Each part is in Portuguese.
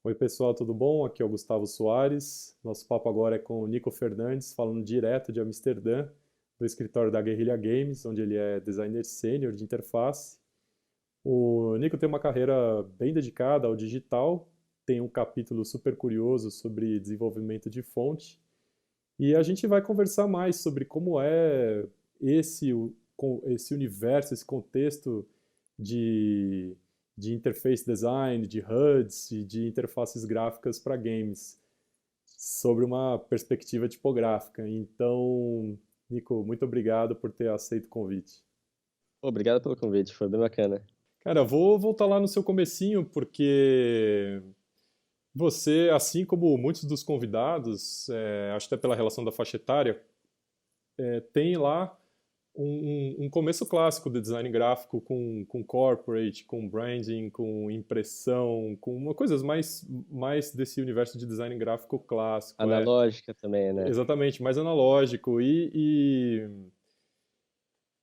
Oi, pessoal, tudo bom? Aqui é o Gustavo Soares. Nosso papo agora é com o Nico Fernandes, falando direto de Amsterdã, do escritório da Guerrilla Games, onde ele é designer sênior de interface. O Nico tem uma carreira bem dedicada ao digital, tem um capítulo super curioso sobre desenvolvimento de fonte, e a gente vai conversar mais sobre como é esse universo, esse contexto de, de interface design, de HUDs e de interfaces gráficas para games, sobre uma perspectiva tipográfica. Então, Nico, muito obrigado por ter aceito o convite. Obrigado pelo convite, foi bem bacana. Cara, vou voltar lá no seu comecinho, porque você, assim como muitos dos convidados, acho até pela relação da faixa etária, tem lá um começo clássico do design gráfico com corporate, com branding, com impressão, com coisas mais desse universo de design gráfico clássico. Analógica também, né? Exatamente, mais analógico. E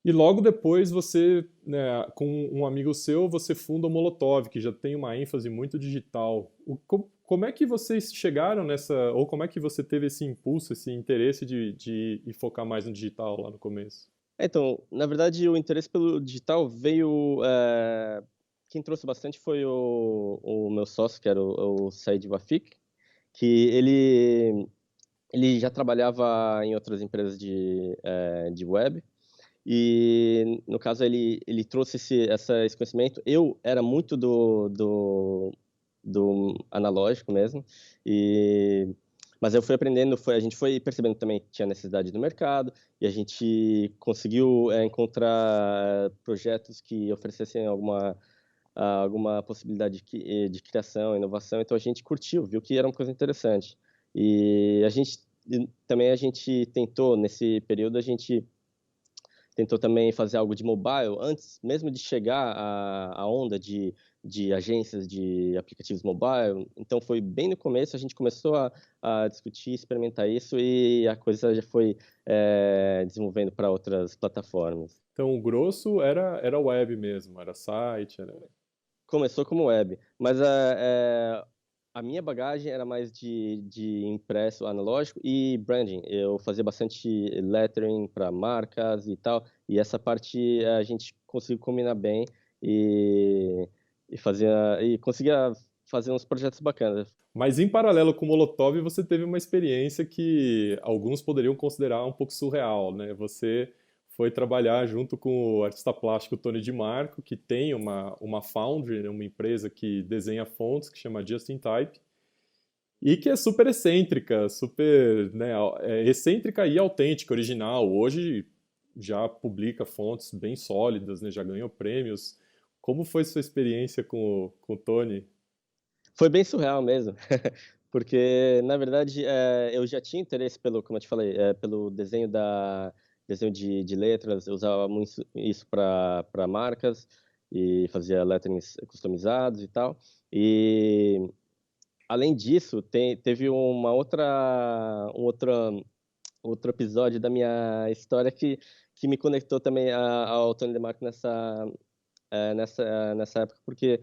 logo depois você, né, com um amigo seu, você funda o Molotov, que já tem uma ênfase muito digital. Como é que vocês chegaram nessa, ou como é que você teve esse impulso, esse interesse de ir focar mais no digital lá no começo? Então, na verdade, o interesse pelo digital veio. Quem trouxe bastante foi o meu sócio, que era o Said Wafik, que ele já trabalhava em outras empresas de web. E, no caso, ele trouxe esse conhecimento. Eu era muito do analógico mesmo. E, mas eu fui aprendendo, a gente foi percebendo também que tinha necessidade do mercado e a gente conseguiu encontrar projetos que oferecessem alguma possibilidade de criação, inovação. Então a gente curtiu, viu que era uma coisa interessante. E a gente tentou, nesse período, a gente tentou também fazer algo de mobile antes mesmo de chegar à onda de agências de aplicativos mobile. Então foi bem no começo, a gente começou a discutir, experimentar isso e a coisa já foi desenvolvendo para outras plataformas. Então, o grosso era web mesmo, era site, era... Começou como web, mas a minha bagagem era mais de impresso analógico e branding. Eu fazia bastante lettering para marcas e tal, e essa parte a gente conseguiu combinar bem e, e conseguia fazer uns projetos bacanas. Mas em paralelo com o Molotov, você teve uma experiência que alguns poderiam considerar um pouco surreal, né? Você foi trabalhar junto com o artista plástico Tony Di Marco, que tem uma foundry, né, uma empresa que desenha fontes, que chama Just in Type, e que é super excêntrica, super, né, excêntrica e autêntica, original. Hoje já publica fontes bem sólidas, né, já ganhou prêmios. Como foi sua experiência com o Tony? Foi bem surreal mesmo, porque na verdade eu já tinha interesse pelo, como eu te falei, pelo desenho de letras. Eu usava muito isso para marcas e fazia letterings customizados e tal. E além disso, teve outro episódio da minha história que me conectou também ao Tony DeMarco nessa época, porque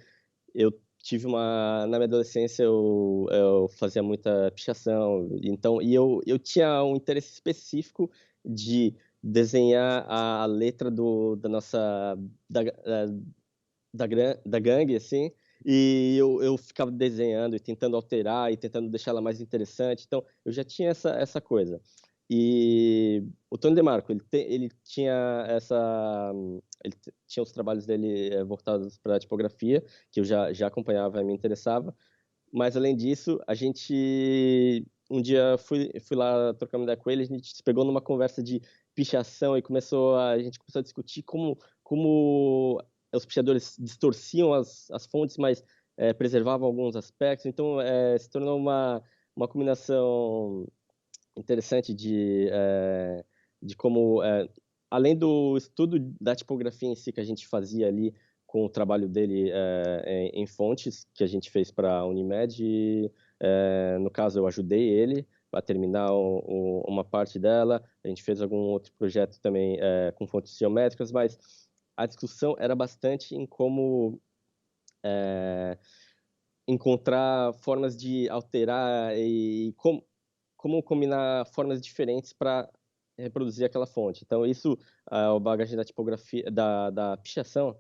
eu tive na minha adolescência eu fazia muita pichação, então, eu tinha um interesse específico de desenhar a letra da nossa, da gangue, assim, e eu ficava desenhando e tentando alterar e tentando deixar ela mais interessante. Então, eu já tinha essa coisa. E o Tony DeMarco, ele tinha tinha os trabalhos dele voltados para a tipografia, que eu já acompanhava e me interessava. Mas, além disso, um dia fui lá trocar uma ideia com ele, a gente se pegou numa conversa de pichação e a gente começou a discutir como os pichadores distorciam as fontes, mas preservavam alguns aspectos. Então, se tornou uma combinação interessante de como, além do estudo da tipografia em si que a gente fazia ali com o trabalho dele em fontes, que a gente fez para a Unimed, e, no caso eu ajudei ele a terminar uma parte dela. A gente fez algum outro projeto também com fontes geométricas, mas a discussão era bastante em como encontrar formas de alterar e como combinar formas diferentes para reproduzir aquela fonte. Então isso, a bagagem da tipografia, da pichação,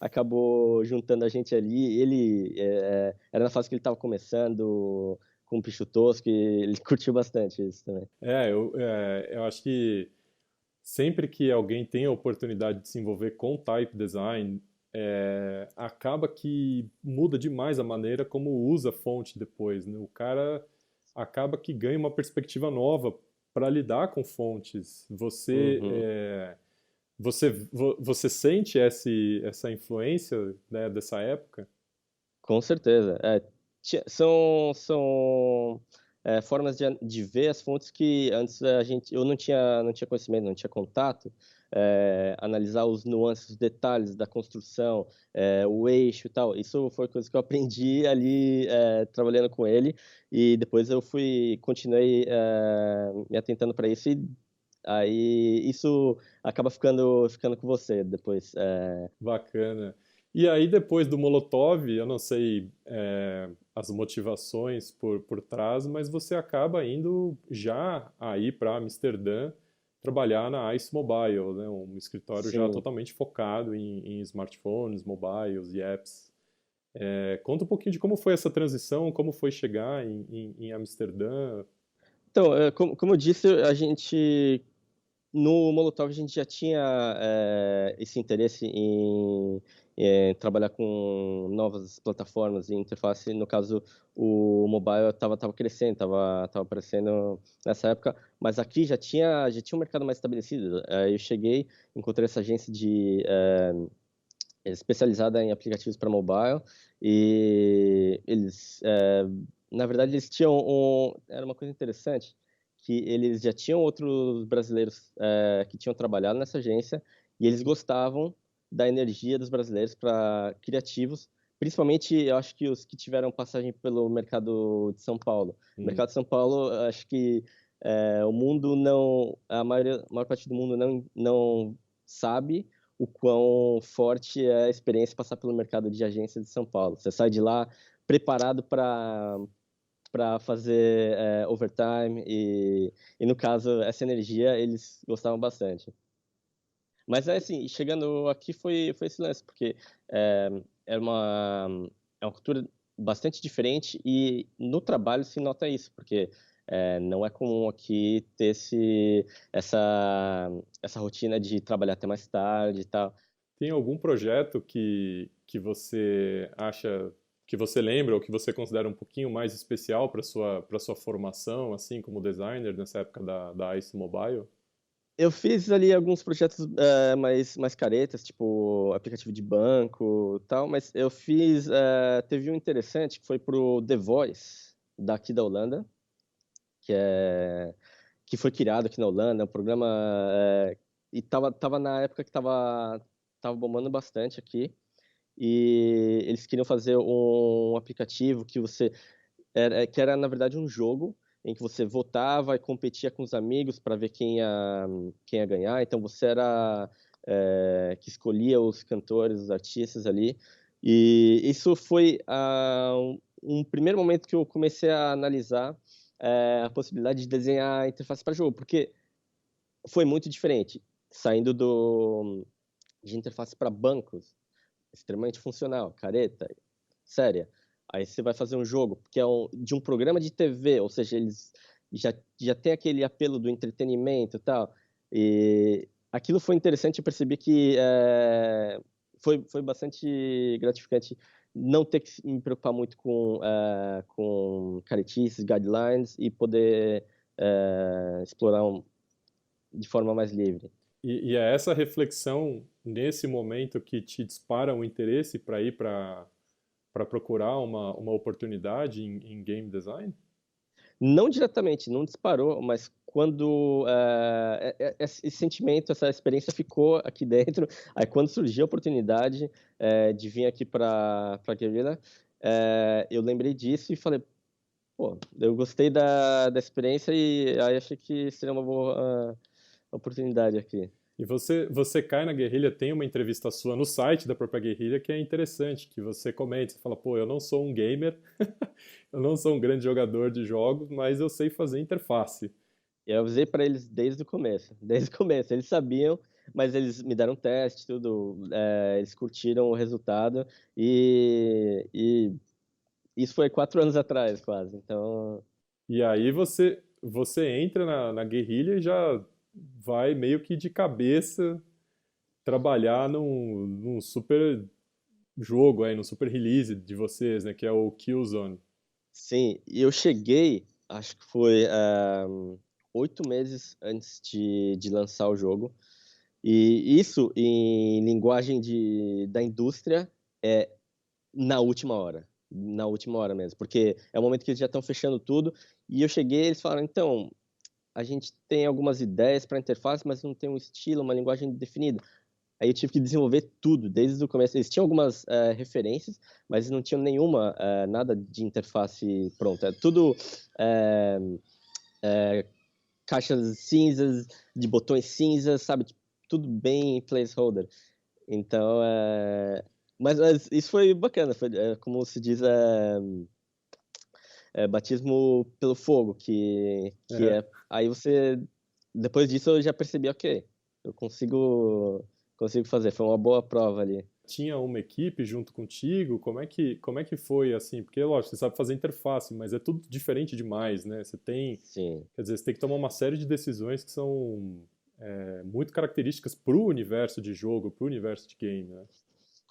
acabou juntando a gente ali. Ele era na fase que ele estava começando com o Picho Tosco e ele curtiu bastante isso também. Eu acho que sempre que alguém tem a oportunidade de se envolver com type design, acaba que muda demais a maneira como usa a fonte depois, né? O cara acaba que ganha uma perspectiva nova para lidar com fontes. Uhum. Você sente essa influência, né, dessa época? Com certeza. São formas de ver as fontes que antes eu não tinha conhecimento, não tinha contato. Analisar os nuances, os detalhes da construção, o eixo e tal. Isso foi coisa que eu aprendi ali trabalhando com ele, e depois continuei me atentando para isso, e aí isso acaba ficando com você depois. Bacana. E aí, depois do Molotov, eu não sei as motivações por trás, mas você acaba indo já aí para Amsterdã trabalhar na Ice Mobile, né? Um escritório já Sim. totalmente focado em smartphones, mobiles e apps. Conta um pouquinho de como foi essa transição, como foi chegar em Amsterdã. Então, como eu disse, no Molotov a gente já tinha esse interesse em trabalhar com novas plataformas e interface. No caso, o mobile estava crescendo, estava aparecendo nessa época, mas aqui já tinha um mercado mais estabelecido. Eu cheguei, encontrei essa agência especializada em aplicativos para mobile, e na verdade, eles tinham era uma coisa interessante, que eles já tinham outros brasileiros que tinham trabalhado nessa agência, e eles gostavam da energia dos brasileiros para criativos, principalmente, eu acho que os que tiveram passagem pelo mercado de São Paulo. O Hum. mercado de São Paulo, acho que o mundo não, a maior parte do mundo não sabe o quão forte é a experiência de passar pelo mercado de agência de São Paulo. Você sai de lá preparado para fazer overtime, e no caso essa energia eles gostavam bastante. Mas assim, chegando aqui foi esse lance, porque é, é uma é uma cultura bastante diferente, e no trabalho se nota isso, porque não é comum aqui ter essa rotina de trabalhar até mais tarde e tal. Tem algum projeto que você acha, que você lembra ou que você considera um pouquinho mais especial para sua formação, assim como designer nessa época da Ice Mobile? Eu fiz ali alguns projetos mais caretas, tipo aplicativo de banco e tal, mas teve um interessante que foi pro The Voice, daqui da Holanda, que é que foi criado aqui na Holanda, um programa, e tava na época que tava bombando bastante aqui, e eles queriam fazer um aplicativo que era na verdade um jogo em que você votava e competia com os amigos para ver quem ia ganhar. Então você era que escolhia os cantores, os artistas ali. E isso foi um primeiro momento que eu comecei a analisar a possibilidade de desenhar interface para jogo, porque foi muito diferente, saindo de interface para bancos, extremamente funcional, careta, séria. Aí você vai fazer um jogo que é de um programa de TV, ou seja, eles já tem aquele apelo do entretenimento e tal. E aquilo foi interessante, eu percebi que foi bastante gratificante não ter que me preocupar muito com caretices, guidelines, e poder explorar de forma mais livre. E é essa reflexão nesse momento que te dispara um interesse para ir para procurar uma oportunidade em game design? Não diretamente, não disparou, mas quando esse sentimento, essa experiência ficou aqui dentro, aí quando surgiu a oportunidade de vir aqui para Guerrilla, eu lembrei disso e falei, pô, eu gostei da experiência, e aí achei que seria uma boa oportunidade aqui. E você cai na Guerrilha, tem uma entrevista sua no site da própria Guerrilha que é interessante, que você comenta, você fala, pô, eu não sou um gamer, eu não sou um grande jogador de jogos, mas eu sei fazer interface. E eu avisei para eles desde o começo, desde o começo. Eles sabiam, mas eles me deram um teste, tudo. Eles curtiram o resultado e isso foi 4 anos atrás, quase. Então, E aí você entra na Guerrilha e já vai meio que de cabeça trabalhar num super jogo aí, num super release de vocês, né, que é o Killzone. sim. E eu cheguei, acho que foi 8 meses antes de lançar o jogo. E isso, em linguagem da indústria, é na última hora mesmo, porque é o momento que eles já estão fechando tudo. E eu cheguei, eles falaram, então, a gente tem algumas ideias para interface, mas não tem um estilo, uma linguagem definida. Aí eu tive que desenvolver tudo, desde o começo. Eles tinham algumas referências, mas não tinham nenhuma, nada de interface pronta. É tudo é, caixas cinzas, de botões cinzas, sabe? Tudo bem placeholder. Então, mas isso foi bacana, foi, como se diz, batismo pelo fogo, que É. é, aí você, depois disso eu já percebi, ok, eu consigo fazer, foi uma boa prova ali. Tinha uma equipe junto contigo? Como é que foi assim? Porque, lógico, você sabe fazer interface, mas é tudo diferente demais, né? Sim, Quer dizer, você tem que tomar uma série de decisões que são muito características para o universo de jogo, para o universo de game, né?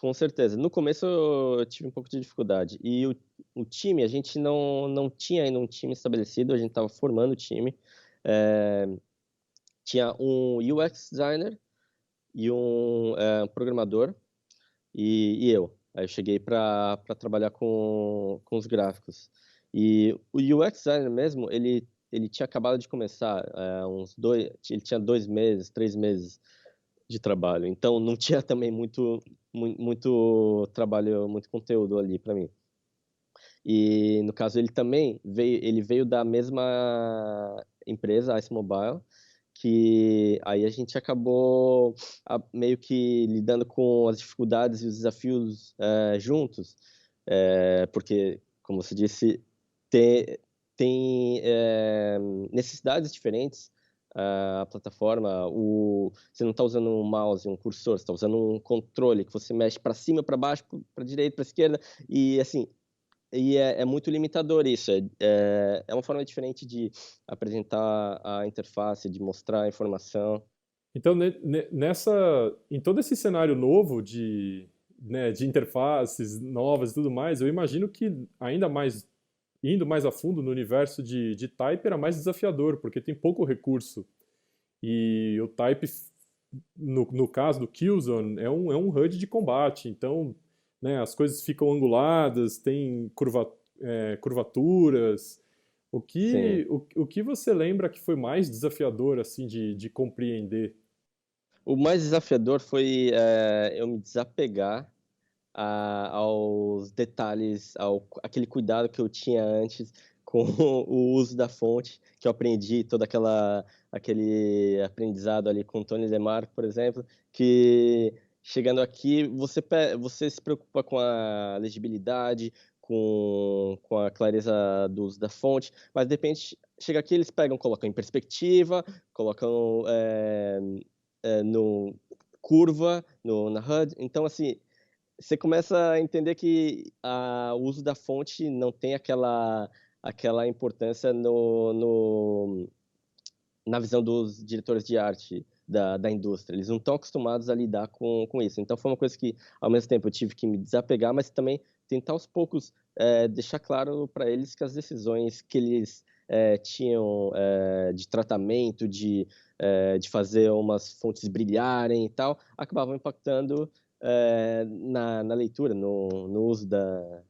com certeza. No começo eu tive um pouco de dificuldade, e o time, a gente não tinha ainda um time estabelecido, a gente estava formando o time. É, tinha um UX designer e um programador, e eu. Aí eu cheguei para trabalhar com os gráficos. E o UX designer mesmo, ele tinha acabado de começar, ele tinha 2 meses, 3 meses de trabalho. Então não tinha também muito trabalho, muito conteúdo ali para mim. E no caso ele veio da mesma empresa, a Ice Mobile, que aí a gente acabou meio que lidando com as dificuldades e os desafios juntos, porque, como você disse, tem, tem necessidades diferentes. A plataforma, você não está usando um mouse, um cursor, você está usando um controle que você mexe para cima, para baixo, para direita, para esquerda, e assim, é muito limitador isso. É uma forma diferente de apresentar a interface, de mostrar a informação. Então, em todo esse cenário novo de interfaces novas e tudo mais, eu imagino que ainda mais, indo mais a fundo no universo de type era mais desafiador, porque tem pouco recurso. E o type, no caso do Killzone, é um HUD de combate, então né, as coisas ficam anguladas, tem curvaturas. Sim. O que você lembra que foi mais desafiador assim de compreender? O mais desafiador foi eu me desapegar aos detalhes, aquele cuidado que eu tinha antes com o uso da fonte, que eu aprendi, aquele aprendizado ali com o Tony DeMarco, por exemplo, que chegando aqui você se preocupa com a legibilidade, com a clareza do uso da fonte, mas de repente chega aqui, eles pegam, colocam em perspectiva, colocam no curva, na HUD, então assim, você começa a entender que o uso da fonte não tem aquela importância na visão dos diretores de arte da indústria. Eles não estão acostumados a lidar com isso. Então, foi uma coisa que, ao mesmo tempo, eu tive que me desapegar, mas também tentar aos poucos deixar claro para eles que as decisões que eles tinham de tratamento, de fazer umas fontes brilharem e tal, acabavam impactando na leitura, no uso da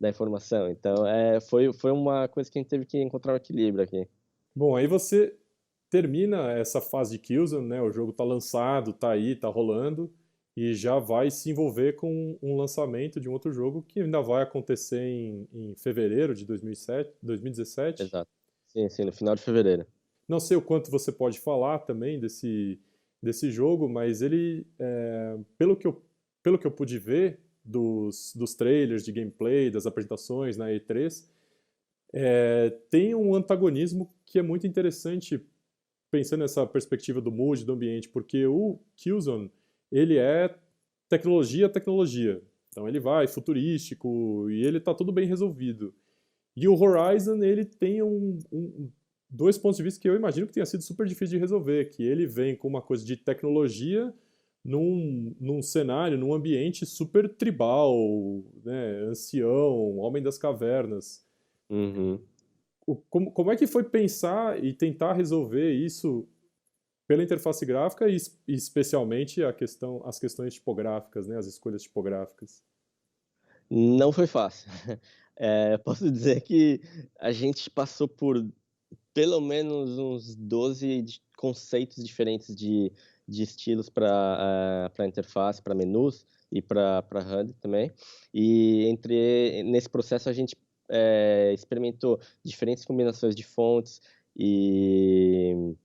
informação. Então, foi uma coisa que a gente teve que encontrar um equilíbrio aqui. Bom, aí você termina essa fase de Killzone, né? O jogo tá lançado, tá aí, tá rolando e já vai se envolver com um lançamento de um outro jogo que ainda vai acontecer em fevereiro de 2007, 2017. Exato. Sim, sim, no final de fevereiro. Não sei o quanto você pode falar também desse jogo, mas ele, pelo que eu pude ver dos trailers de gameplay, das apresentações na E3, tem um antagonismo que é muito interessante pensando nessa perspectiva do mood, do ambiente, porque o Killzone, ele é tecnologia, tecnologia. Então ele vai futurístico e ele tá tudo bem resolvido. E o Horizon, ele tem dois pontos de vista que eu imagino que tenha sido super difícil de resolver, que ele vem com uma coisa de tecnologia num cenário, num ambiente super tribal, né, ancião, homem das cavernas. Uhum. Como é que foi pensar e tentar resolver isso pela interface gráfica e especialmente as questões tipográficas, né, as escolhas tipográficas? Não foi fácil. Posso dizer que a gente passou por pelo menos uns 12 conceitos diferentes de estilos para interface, para menus e para HUD também. E nesse processo a gente experimentou diferentes combinações de fontes e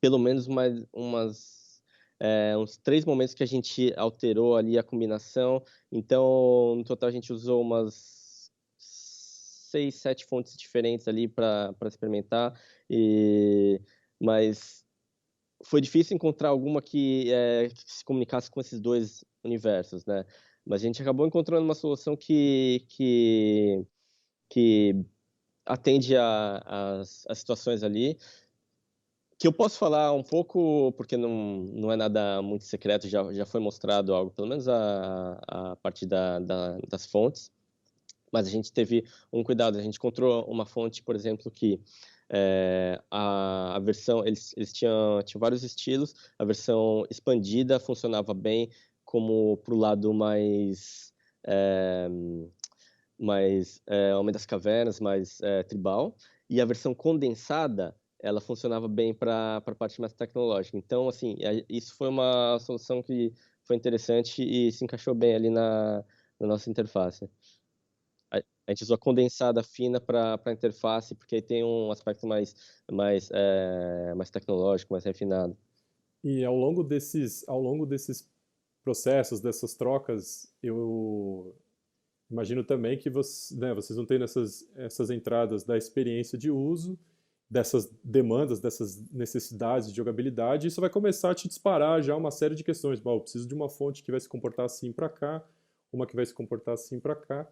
pelo menos uns 3 momentos que a gente alterou ali a combinação. Então, no total, a gente usou umas 6, 7 fontes diferentes ali para experimentar. E, mas foi difícil encontrar alguma que se comunicasse com esses dois universos, né? Mas a gente acabou encontrando uma solução que atende as situações ali que eu posso falar um pouco, porque não é nada muito secreto, já foi mostrado algo, pelo menos a partir das fontes, mas a gente teve um cuidado, a gente encontrou uma fonte, por exemplo, que a versão, eles tinham vários estilos, a versão expandida funcionava bem como para o lado mais Homem das Cavernas, mais tribal, e a versão condensada ela funcionava bem para a parte mais tecnológica. Então, assim, isso foi uma solução que foi interessante e se encaixou bem ali na nossa interface. A gente usou a condensada fina para a interface, porque aí tem um aspecto mais tecnológico, mais refinado. E ao longo desses processos, dessas trocas, eu imagino também que vocês vão tendo essas entradas da experiência de uso, dessas demandas, dessas necessidades de jogabilidade, e isso vai começar a te disparar já uma série de questões. Bom, eu preciso de uma fonte que vai se comportar assim para cá, uma que vai se comportar assim para cá.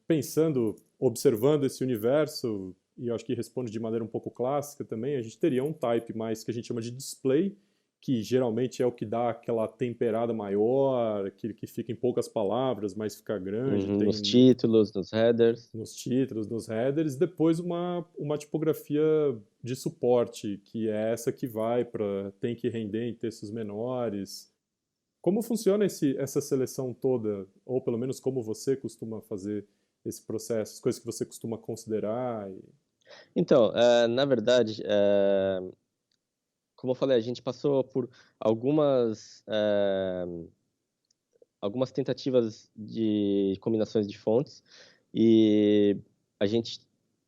Pensando, observando esse universo, e eu acho que responde de maneira um pouco clássica também, a gente teria um type mais que a gente chama de display, que geralmente é o que dá aquela temperada maior, aquele que fica em poucas palavras, mas fica grande, Uhum, nos tem títulos, nos headers. nos títulos, nos headers, depois uma tipografia de suporte, que é essa que tem que render em textos menores. Como funciona essa seleção toda, ou pelo menos como você costuma fazer esse processo, as coisas que você costuma considerar? Então, na verdade, como eu falei, a gente passou por algumas, algumas tentativas de combinações de fontes e a gente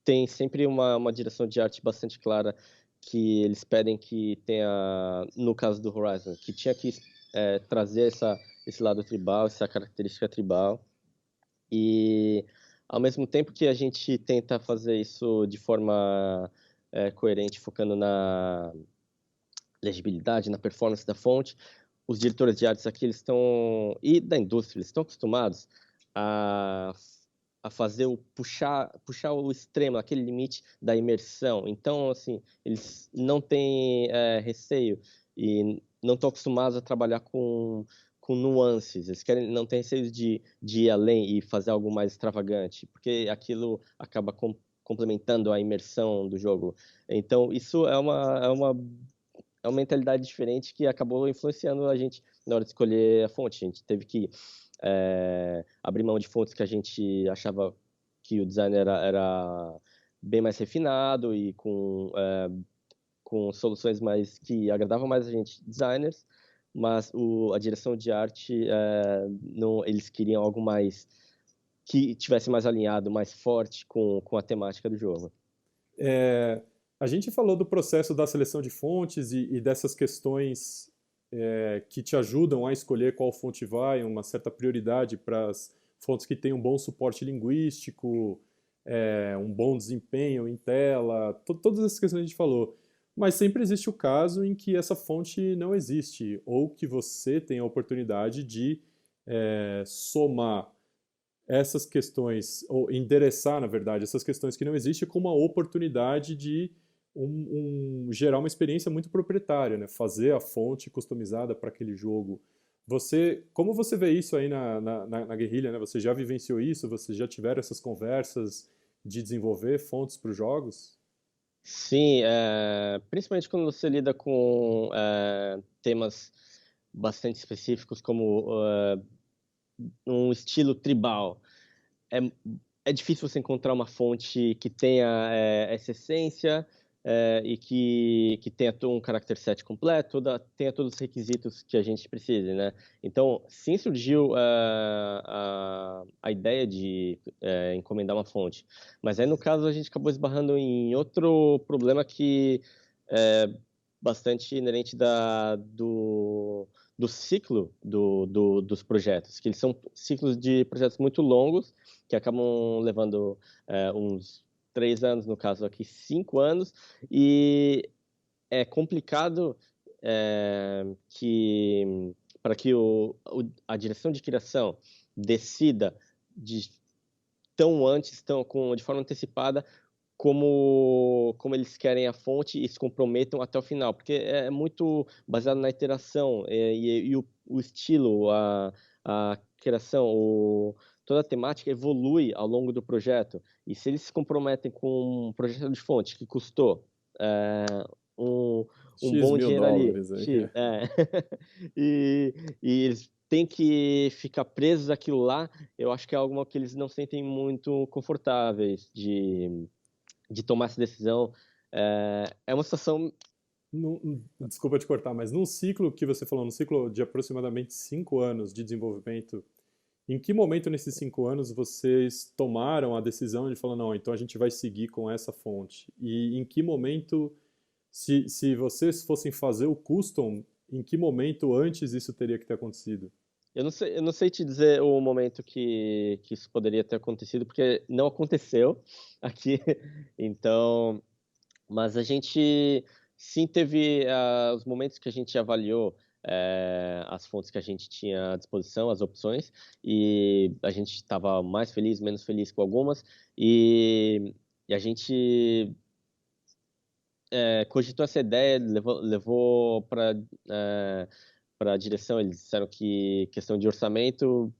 tem sempre uma direção de arte bastante clara que eles pedem que tenha, no caso do Horizon, que tinha que trazer esse lado tribal, essa característica tribal e ao mesmo tempo que a gente tenta fazer isso de forma coerente, focando na legibilidade, na performance da fonte, os diretores de artes aqui, eles estão, e da indústria, eles estão acostumados a, a fazer puxar o extremo, aquele limite da imersão. Então, assim, eles não têm receio e não estão acostumados a trabalhar com nuances. Eles não têm receio de ir além e fazer algo mais extravagante, porque aquilo acaba complementando a imersão do jogo. Então, isso é uma mentalidade diferente que acabou influenciando a gente na hora de escolher a fonte. A gente teve que abrir mão de fontes que a gente achava que o design era bem mais refinado e com soluções mais que agradavam mais a gente, designers, mas a direção de arte, não, eles queriam algo mais que tivesse mais alinhado, mais forte com a temática do jogo. A gente falou do processo da seleção de fontes e dessas questões que te ajudam a escolher qual fonte vai, uma certa prioridade para as fontes que têm um bom suporte linguístico, um bom desempenho em tela, todas essas questões que a gente falou. Mas sempre existe o caso em que essa fonte não existe, ou que você tem a oportunidade de somar essas questões, ou endereçar, na verdade, essas questões que não existem como uma oportunidade de gerar uma experiência muito proprietária, né? Fazer a fonte customizada para aquele jogo. Como você vê isso aí na Guerrilla, né? Você já vivenciou isso? Você já tiveram essas conversas de desenvolver fontes para os jogos? Sim, principalmente quando você lida com temas bastante específicos, como um estilo tribal. É, é difícil você encontrar uma fonte que tenha essa essência e que tenha um character set completo, tenha todos os requisitos que a gente precisa, né? Então, sim, surgiu a ideia de encomendar uma fonte. Mas aí, no caso, a gente acabou esbarrando em outro problema que é bastante inerente do ciclo dos projetos, que eles são ciclos de projetos muito longos, que acabam levando uns 3 anos, no caso aqui 5 anos, e é complicado que para que a direção de criação decida de tão antes, de forma antecipada, como eles querem a fonte e se comprometam até o final, porque é muito baseado na iteração e o estilo, a criação, toda a temática evolui ao longo do projeto. E se eles se comprometem com um projeto de fonte que custou é, um, um X bom mil dinheiro ali, dólares aí. e, e eles têm que ficar presos àquilo lá, eu acho que é algo que eles não sentem muito confortáveis de tomar essa decisão. É uma situação. Desculpa te cortar, mas num ciclo que você falou, num ciclo de aproximadamente 5 anos de desenvolvimento, em que momento nesses 5 anos vocês tomaram a decisão de falar, não, então a gente vai seguir com essa fonte? E em que momento, se vocês fossem fazer o custom, em que momento antes isso teria que ter acontecido? Eu não sei te dizer o momento que isso poderia ter acontecido, porque não aconteceu aqui. Então, mas a gente sim teve os momentos que a gente avaliou as fontes que a gente tinha à disposição, as opções, e a gente estava mais feliz, menos feliz com algumas, e a gente cogitou essa ideia, levou para a direção. Eles disseram que questão de orçamento,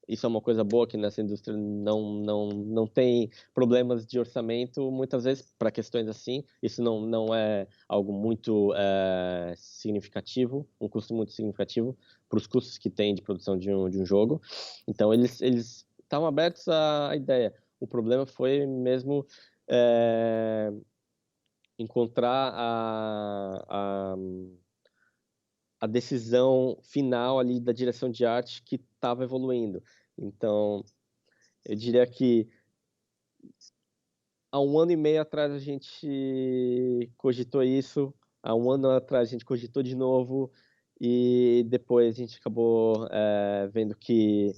isso é uma coisa boa, que nessa indústria não tem problemas de orçamento, muitas vezes, para questões assim. Isso não é algo muito significativo, um custo muito significativo para os custos que tem de produção de um jogo. Então, eles estavam abertos à ideia. O problema foi mesmo encontrar a decisão final ali da direção de arte que estava evoluindo. Então, eu diria que há 1 ano e meio atrás a gente cogitou isso, há 1 ano atrás a gente cogitou de novo, e depois a gente acabou vendo que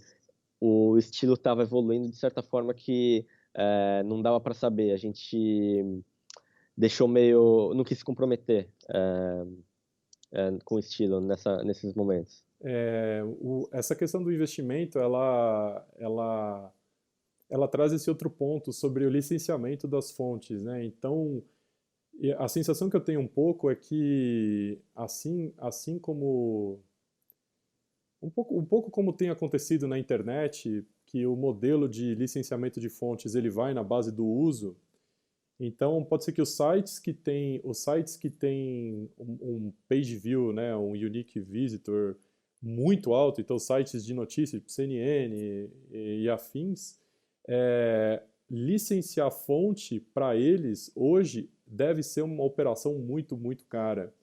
o estilo estava evoluindo de certa forma que não dava para saber. A gente deixou meio, não quis se comprometer com o estilo nesses momentos. Essa questão do investimento, ela traz esse outro ponto sobre o licenciamento das fontes, né? Então, a sensação que eu tenho um pouco é que, assim como um pouco como tem acontecido na internet, que o modelo de licenciamento de fontes ele vai na base do uso. Então, pode ser que os sites que têm um page view, né, um unique visitor muito alto, então sites de notícias, tipo CNN e afins, licenciar fonte para eles hoje deve ser uma operação muito, muito cara.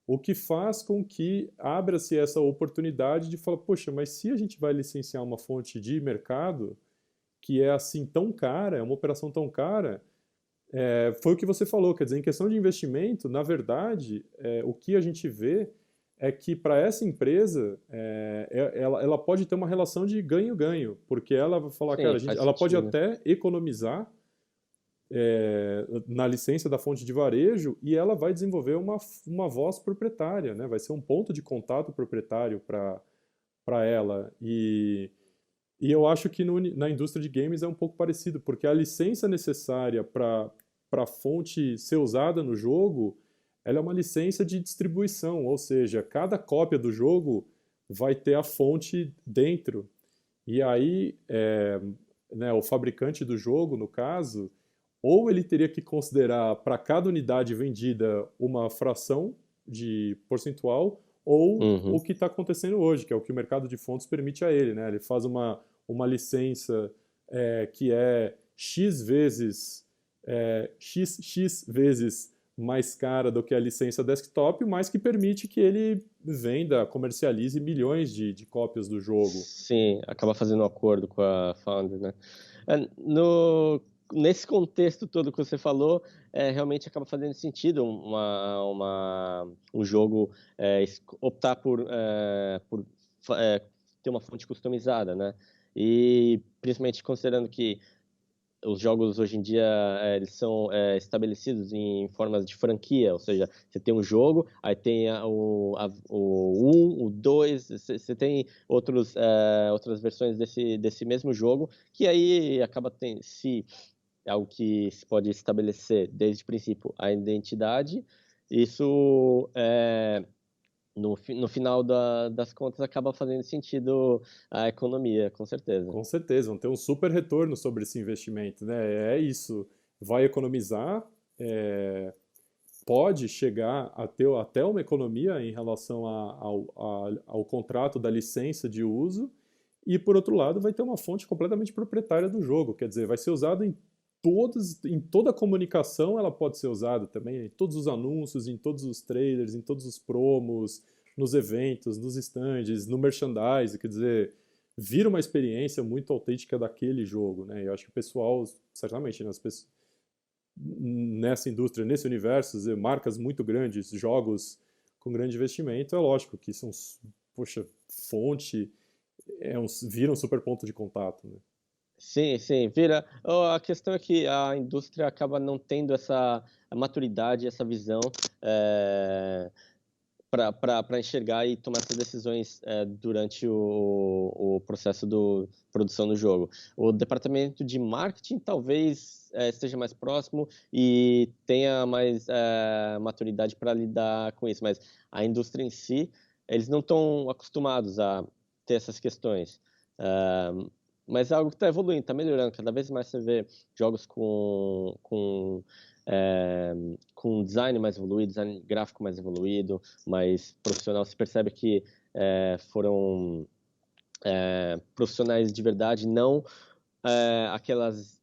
O que faz com que abra-se essa oportunidade de falar, poxa, mas se a gente vai licenciar uma fonte de mercado que é assim tão cara, é uma operação tão cara, Foi o que você falou, quer dizer, em questão de investimento, na verdade, o que a gente vê é que para essa empresa, ela pode ter uma relação de ganho-ganho, porque ela vai falar, cara, Sim, faz ela pode sentido, né? até economizar na licença da fonte de varejo e ela vai desenvolver uma voz proprietária, né? Vai ser um ponto de contato proprietário para ela. E eu acho que na indústria de games é um pouco parecido, porque a licença necessária para a fonte ser usada no jogo, ela é uma licença de distribuição, ou seja, cada cópia do jogo vai ter a fonte dentro. E aí, né, o fabricante do jogo, no caso, ou ele teria que considerar para cada unidade vendida uma fração de percentual, ou o Uhum. que está acontecendo hoje, que é o que o mercado de fontes permite a ele, né? Ele faz uma licença que é x vezes mais cara do que a licença desktop, mas que permite que ele venda, comercialize milhões de cópias do jogo. Sim, acaba fazendo um acordo com a Foundry, né? É, no, nesse contexto todo que você falou, realmente acaba fazendo sentido um jogo optar por ter uma fonte customizada, né? E principalmente considerando que os jogos hoje em dia eles são estabelecidos em formas de franquia, ou seja, você tem um jogo, aí tem o 1, o 2, você tem outras versões desse mesmo jogo, que aí acaba tendo, se é algo que se pode estabelecer desde o princípio a identidade, isso no final das contas acaba fazendo sentido a economia, com certeza. Com certeza, vão ter um super retorno sobre esse investimento, né? É isso, vai economizar, pode chegar a ter até uma economia em relação ao contrato da licença de uso, e por outro lado vai ter uma fonte completamente proprietária do jogo, quer dizer, vai ser usado em toda a comunicação ela pode ser usada também, em todos os anúncios, em todos os trailers, em todos os promos, nos eventos, nos stands, no merchandise, quer dizer, vira uma experiência muito autêntica daquele jogo, né? Eu acho que o pessoal, certamente, né, nessa indústria, nesse universo, marcas muito grandes, jogos com grande investimento, é lógico que são, poxa, fonte, vira um super ponto de contato, né? Sim, sim, vira. A questão é que a indústria acaba não tendo essa maturidade, essa visão para enxergar e tomar essas decisões durante o processo de produção do jogo. O departamento de marketing talvez esteja mais próximo e tenha mais maturidade para lidar com isso, mas a indústria em si, eles não estão acostumados a ter essas questões. Ah, mas é algo que está evoluindo, está melhorando. Cada vez mais você vê jogos com design mais evoluído, design gráfico mais evoluído, mais profissional. Se percebe que foram profissionais de verdade, não aquelas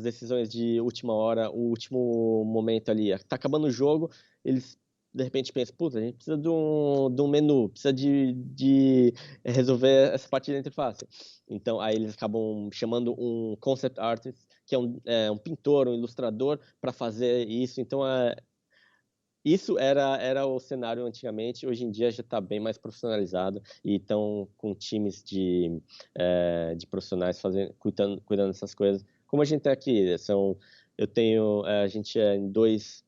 decisões de última hora, o último momento ali. Tá acabando o jogo, eles de repente pensam, puta, a gente precisa de um menu, precisa de resolver essa parte da interface. Então, aí eles acabam chamando um concept artist, que é um pintor, um ilustrador, para fazer isso. Então, isso era o cenário antigamente, hoje em dia já está bem mais profissionalizado e estão com times de profissionais cuidando dessas coisas. Como a gente tem aqui, a gente é em 2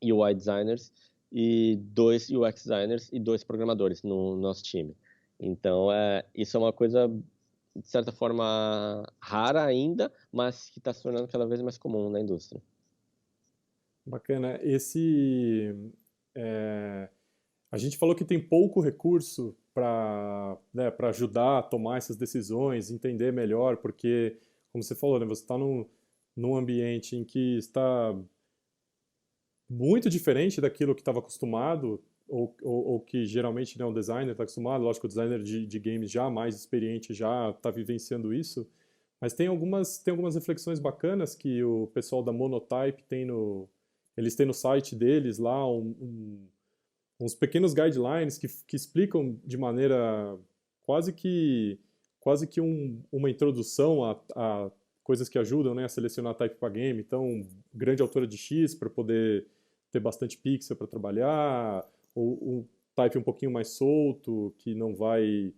UI designers e 2 UX designers e 2 programadores no nosso time. Então, isso é uma coisa, de certa forma, rara ainda, mas que está se tornando cada vez mais comum na indústria. Bacana. É, a gente falou que tem pouco recurso para ajudar a tomar essas decisões, entender melhor, porque, como você falou, né, você está num ambiente em que está muito diferente daquilo que estava acostumado, ou que geralmente, né, um designer está acostumado. Lógico, que o designer de games já mais experiente já está vivenciando isso, mas tem algumas reflexões bacanas que o pessoal da Monotype eles têm no site deles lá uns pequenos guidelines que explicam de maneira quase que quase que uma introdução coisas que ajudam, né, a selecionar type para game. Então, grande altura de X para poder ter bastante pixel para trabalhar, ou um type um pouquinho mais solto, que não vai,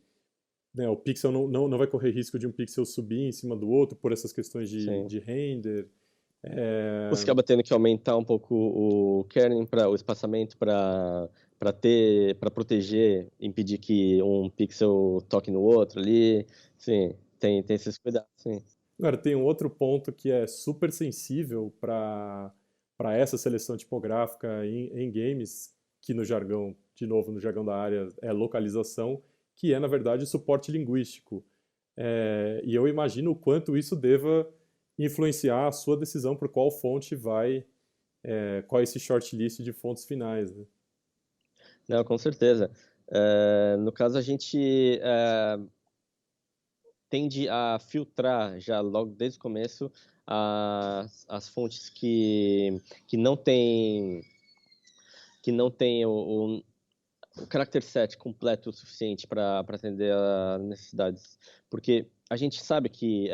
né, o pixel não vai correr risco de um pixel subir em cima do outro por essas questões sim. de render. Você acaba tendo que aumentar um pouco o kerning para o espaçamento para proteger, impedir que um pixel toque no outro ali. Sim, tem esses cuidados, sim. Agora, tem um outro ponto que é super sensível para essa seleção tipográfica em games, que no jargão, de novo, no jargão da área, é localização, que é, na verdade, suporte linguístico. E eu imagino o quanto isso deva influenciar a sua decisão por qual fonte vai, qual é esse shortlist de fontes finais, né? Não, com certeza. No caso, a gente tende a filtrar já logo desde o começo as fontes que não têm o character set completo o suficiente para atender às necessidades. Porque a gente sabe que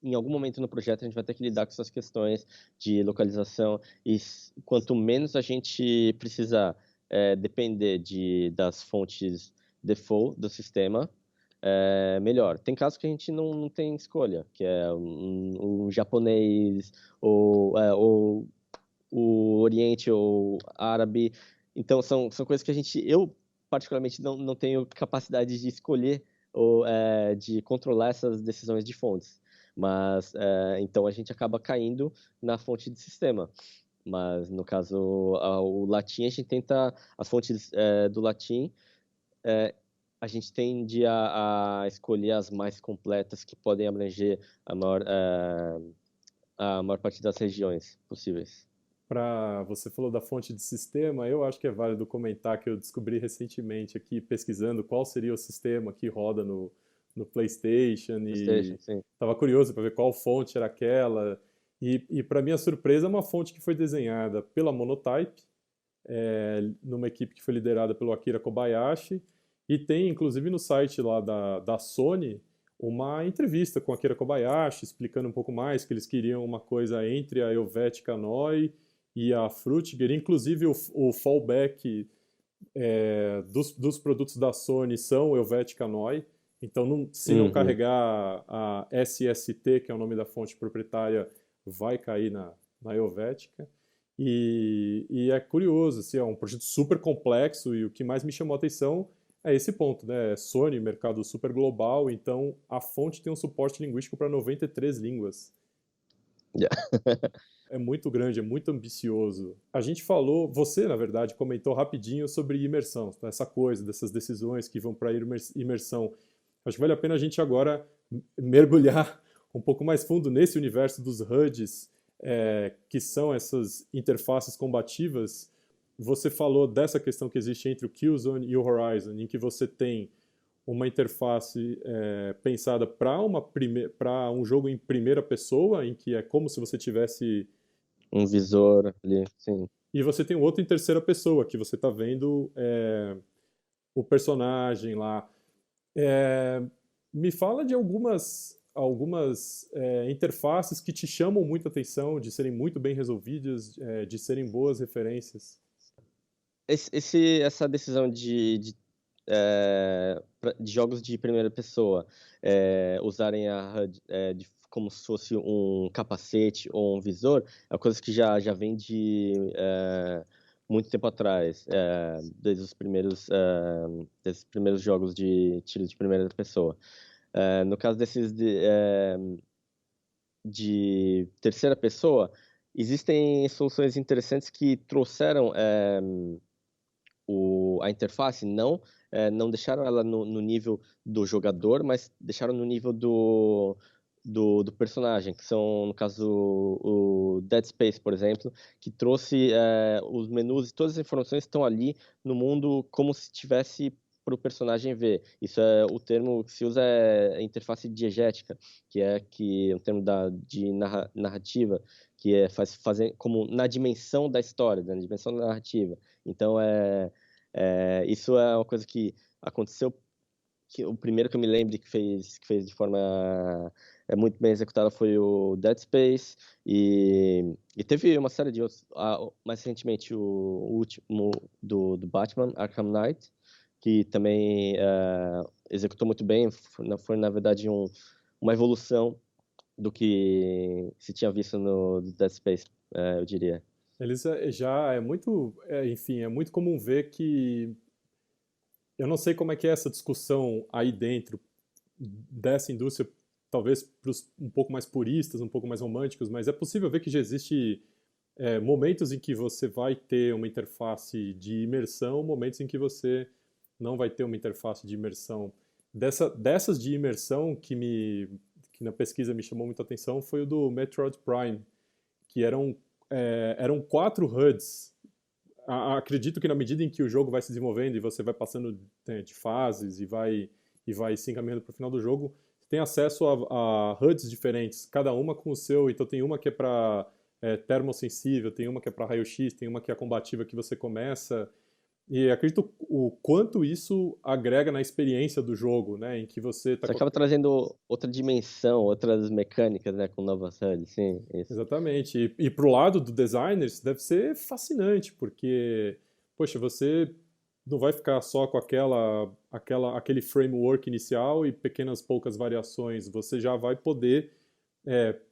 em algum momento no projeto a gente vai ter que lidar com essas questões de localização e quanto menos a gente precisar depender das fontes default do sistema, melhor. Tem casos que a gente não tem escolha, que é um japonês ou o Oriente ou árabe. Então, são coisas que eu particularmente não tenho capacidade de escolher ou de controlar essas decisões de fontes. Mas, então, a gente acaba caindo na fonte de sistema. Mas, no caso, o latim, a gente tenta, as fontes do latim, a gente tende a escolher as mais completas que podem abranger a maior parte das regiões possíveis. Você falou da fonte de sistema, eu acho que é válido comentar que eu descobri recentemente aqui, pesquisando qual seria o sistema que roda no PlayStation e PlayStation, sim. estava curioso para ver qual fonte era aquela. E para minha surpresa, é uma fonte que foi desenhada pela Monotype, numa equipe que foi liderada pelo Akira Kobayashi, e tem inclusive no site lá da Sony uma entrevista com o Akira Kobayashi explicando um pouco mais que eles queriam uma coisa entre a Helvetica Neue e a Frutiger, inclusive o fallback dos produtos da Sony são Helvetica Neue, então se não Uhum. carregar a SST, que é o nome da fonte proprietária, vai cair na Helvetica. E é curioso, assim, é um projeto super complexo e o que mais me chamou a atenção é esse ponto, né? Sony, mercado super global, então a fonte tem um suporte linguístico para 93 línguas. Yeah. É muito grande, é muito ambicioso. A gente falou, você, na verdade, comentou rapidinho sobre imersão, tá? Essa coisa, dessas decisões que vão para imersão. Acho que vale a pena a gente agora mergulhar um pouco mais fundo nesse universo dos HUDs, que são essas interfaces combativas. Você falou dessa questão que existe entre o Killzone e o Horizon, em que você tem uma interface pensada para um jogo em primeira pessoa, em que é como se você tivesse. Um visor ali, sim. E você tem outro em terceira pessoa, que você está vendo o personagem lá. É, me fala de algumas interfaces que te chamam muita atenção, de serem muito bem resolvidas, de serem boas referências. Essa decisão de jogos de primeira pessoa usarem a HUD como se fosse um capacete ou um visor, é uma coisa que já vem de muito tempo atrás, desses primeiros jogos de tiro de primeira pessoa. No caso desses de terceira pessoa, existem soluções interessantes que trouxeram a interface, não deixaram ela no nível do jogador, mas deixaram no nível do personagem, que são, no caso, o Dead Space, por exemplo, que trouxe os menus e todas as informações estão ali no mundo como se tivesse para o personagem ver. Isso é o termo que se usa é interface diegética, que é um termo de narrativa, que fazer como na dimensão da história, na dimensão da narrativa. Então, isso é uma coisa que aconteceu que o primeiro que eu me lembro que fez de forma muito bem executada foi o Dead Space, e teve uma série de outros, mais recentemente o último do Batman, Arkham Knight, que também executou muito bem, foi na verdade uma evolução do que se tinha visto no Dead Space, eu diria. Eles já é muito, enfim, é muito comum ver que eu não sei como é que é essa discussão aí dentro dessa indústria, talvez para os um pouco mais puristas, um pouco mais românticos, mas é possível ver que já existe momentos em que você vai ter uma interface de imersão, momentos em que você não vai ter uma interface de imersão. Dessas de imersão que na pesquisa me chamou muita atenção foi o do Metroid Prime, que eram 4 HUDs. Acredito que na medida em que o jogo vai se desenvolvendo e você vai passando, né, de fases e vai se encaminhando para o final do jogo, você tem acesso a HUDs diferentes, cada uma com o seu. Então tem uma que é para termossensível, tem uma que é para raio-x, tem uma que é combativa que você começa. E acredito o quanto isso agrega na experiência do jogo, né, em que você está. Você acaba trazendo outra dimensão, outras mecânicas, né, com novas HUDs, sim, isso. Exatamente. E pro lado do designer, isso deve ser fascinante, porque, poxa, você não vai ficar só com aquele framework inicial e pequenas poucas variações. Você já vai poder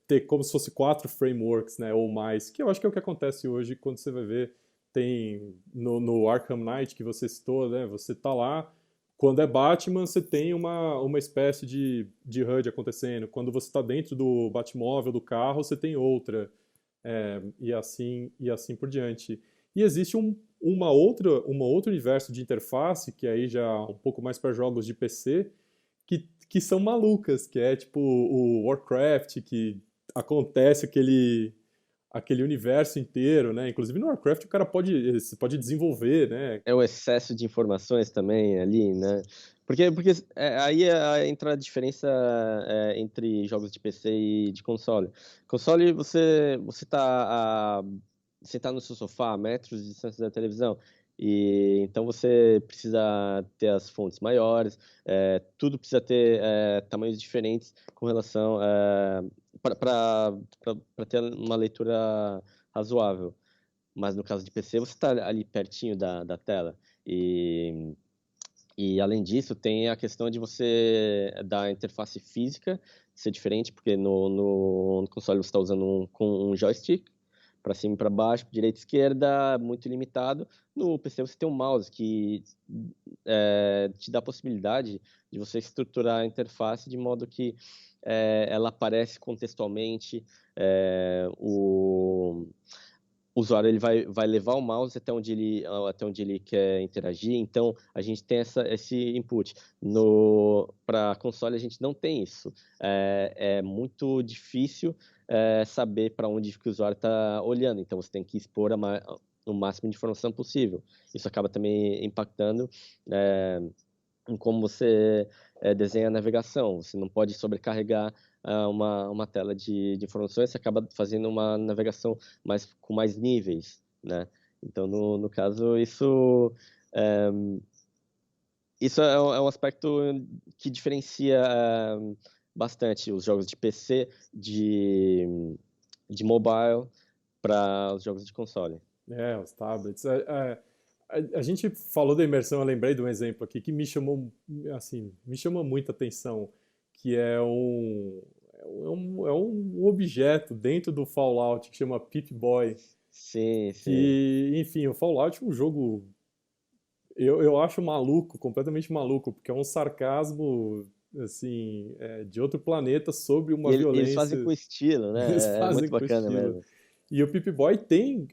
ter como se fosse 4 frameworks, né, ou mais, que eu acho que é o que acontece hoje quando você vai ver, tem no Arkham Knight que você citou, né, você tá lá, quando é Batman, você tem uma espécie de HUD acontecendo. Quando você está dentro do Batmóvel, do carro, você tem outra. E assim por diante. E existe uma outro universo de interface, que aí já um pouco mais para jogos de PC, que são malucas, que é tipo o Warcraft, que acontece aquele universo inteiro, né? Inclusive no Warcraft o cara você pode desenvolver, né? É o excesso de informações também ali, né? Porque aí entra a diferença entre jogos de PC e de console. Console, você tá no seu sofá, a metros de distância da televisão, e então você precisa ter as fontes maiores, tudo precisa ter tamanhos diferentes com relação para ter uma leitura razoável. Mas no caso de PC, você está ali pertinho da tela. E, e além disso, tem a questão de você da interface física ser diferente, porque no console você está usando com um joystick para cima e para baixo, direita e esquerda, muito limitado. No PC você tem um mouse que te dá a possibilidade de você estruturar a interface de modo que ela aparece contextualmente, o usuário ele vai levar o mouse até onde ele quer interagir, então a gente tem esse input. Para console a gente não tem isso. É muito difícil saber para onde que o usuário está olhando, então você tem que expor o máximo de informação possível. Isso acaba também impactando em como você desenha a navegação. Você não pode sobrecarregar uma tela de informações, você acaba fazendo uma navegação com mais níveis, né? Então, no caso, isso é um aspecto que diferencia bastante os jogos de PC de mobile para os jogos de console. Os tablets. A gente falou da imersão, eu lembrei de um exemplo aqui que me chamou, assim, me chamou muita atenção, que é um objeto dentro do Fallout que chama Pip-Boy, Sim, sim. que, enfim, o Fallout é um jogo, eu acho maluco, completamente maluco, porque é um sarcasmo, assim, de outro planeta sobre E uma eles fazem violência. com estilo, Eles né? É fazem muito com bacana estilo. mesmo. E o Pip-Boy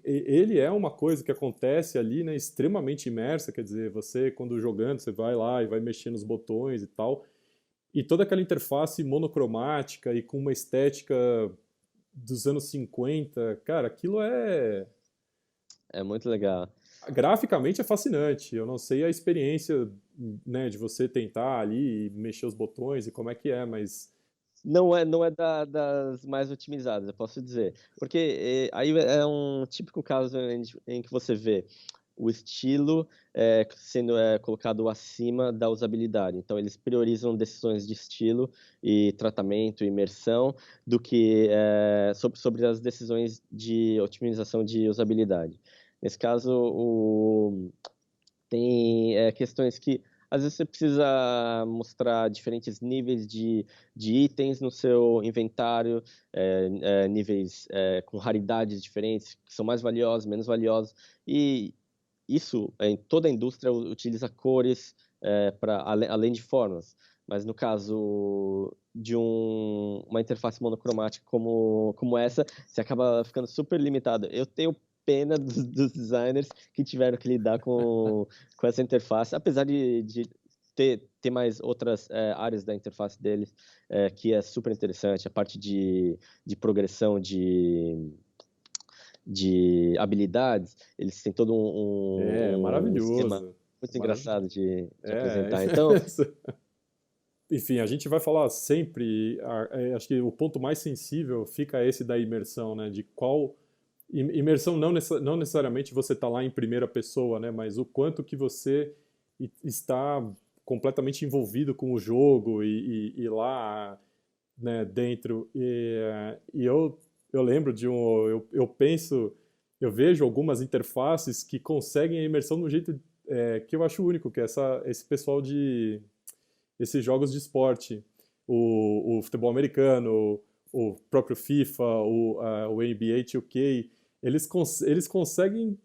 ele é uma coisa que acontece ali, né, extremamente imersa, quer dizer, você quando jogando, você vai lá e vai mexendo nos botões e tal, e toda aquela interface monocromática e com uma estética dos anos 50, cara, aquilo É muito legal. graficamente é fascinante. Eu não sei a experiência, né, de você tentar ali e mexer os botões e como é que é, mas Não é das mais otimizadas, eu posso dizer. Porque aí é um típico caso em que você vê. o estilo sendo colocado acima da usabilidade. Então, eles priorizam decisões de estilo e tratamento, imersão, do que sobre as decisões de otimização de usabilidade. Nesse caso, tem questões que às vezes você precisa mostrar diferentes níveis de itens no seu inventário, níveis com raridades diferentes, que são mais valiosos, menos valiosos, e isso em toda a indústria utiliza cores além de formas. Mas no caso de uma interface monocromática como essa, você acaba ficando super limitado. Eu tenho pena dos designers que tiveram que lidar com essa interface, apesar de ter mais outras áreas da interface deles, que é super interessante, a parte de progressão de habilidades, eles têm todo É um esquema maravilhoso. muito Maravilhoso. engraçado de É, apresentar. Então, enfim, a gente vai falar sempre, acho que o ponto mais sensível fica esse da imersão, né? De qual imersão não necessariamente você está lá em primeira pessoa, né? Mas o quanto que você está completamente envolvido com o jogo e lá, né, dentro. E eu lembro de eu penso, eu vejo algumas interfaces que conseguem a imersão de um jeito que eu acho único, que é esse pessoal esses jogos de esporte, o futebol americano, o próprio FIFA, o NBA 2K, eles conseguem